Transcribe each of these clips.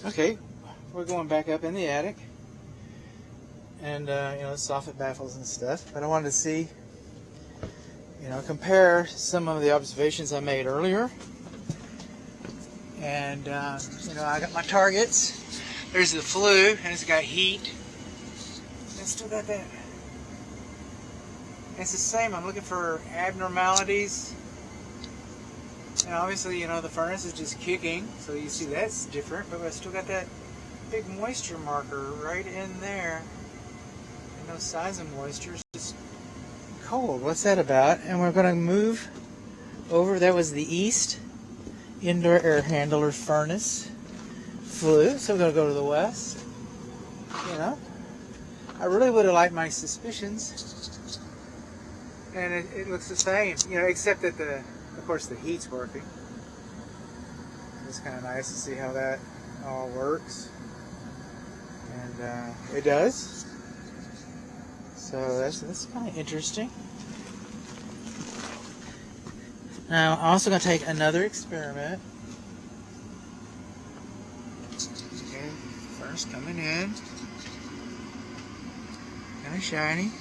Okay, we're going back up in the attic, and soffit baffles and stuff. But I wanted to see, compare some of the observations I made earlier. And I got my targets. There's the flue, and it's got heat. And still got that. It's the same. I'm looking for abnormalities. And obviously, the furnace is just kicking, so you see that's different, but I still got that big moisture marker right in there. And no signs of moisture, it's just cold. What's that about? And we're going to move over. That was the east indoor air handler furnace flue, so we're going to go to the west. I really would have liked my suspicions, and it looks the same, except that of course the heat's working. It's kind of nice to see how that all works, and it does. So that's kind of interesting. Now I'm also going to take another experiment. Okay, first coming in, kind of shiny.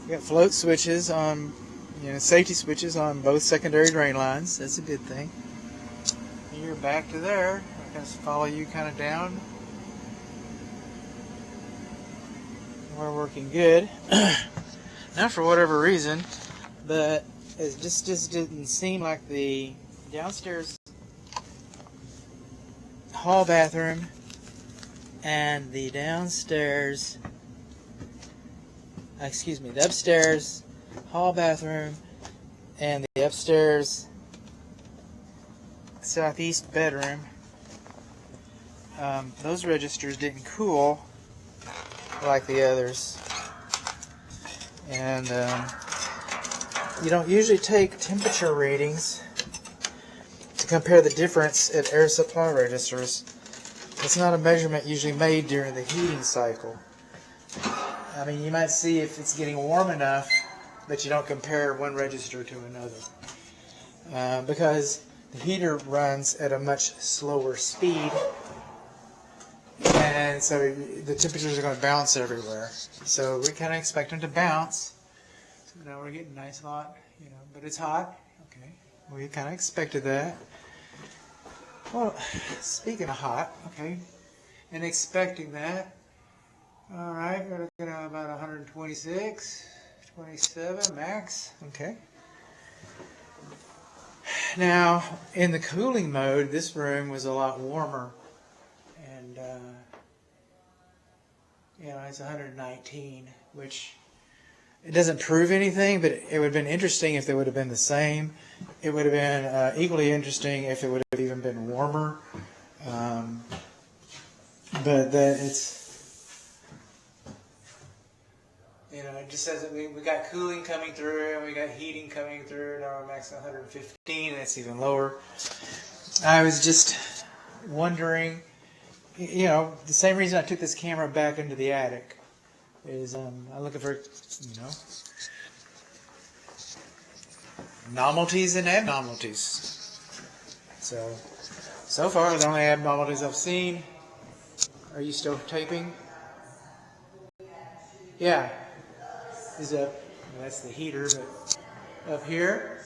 We got float switches on, safety switches on both secondary drain lines. That's a good thing. And you're back to there. I'm going to follow you kind of down. We're working good. Now, for whatever reason, but it just didn't seem like the downstairs hall bathroom and the downstairs. The upstairs hall bathroom and the upstairs southeast bedroom, those registers didn't cool like the others. And you don't usually take temperature readings to compare the difference at air supply registers. It's not a measurement usually made during the heating cycle. I mean, you might see if it's getting warm enough, but you don't compare one register to another. Because the heater runs at a much slower speed, and so the temperatures are going to bounce everywhere. So we kind of expect them to bounce. So now we're getting nice hot, but it's hot. Okay, we kind of expected that. Well, speaking of hot, okay, and expecting that, all right, we're looking at about 126, 27 max. Okay. Now, in the cooling mode, this room was a lot warmer, and it's 119, which it doesn't prove anything, but it would have been interesting if they would have been the same. It would have been equally interesting if it would have even been warmer, but that it's. It just says that we got cooling coming through and we got heating coming through. Now we're max 115, and it's even lower. I was just wondering, the same reason I took this camera back into the attic is I'm looking for, novelties and abnormalities. So far, the only abnormalities I've seen. Are you still taping? Yeah. Is up. That's the heater, but up here.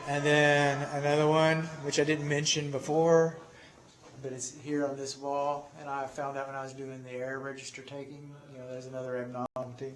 And then another one, which I didn't mention before, but it's here on this wall. And I found that when I was doing the air register taking. There's another abnormality.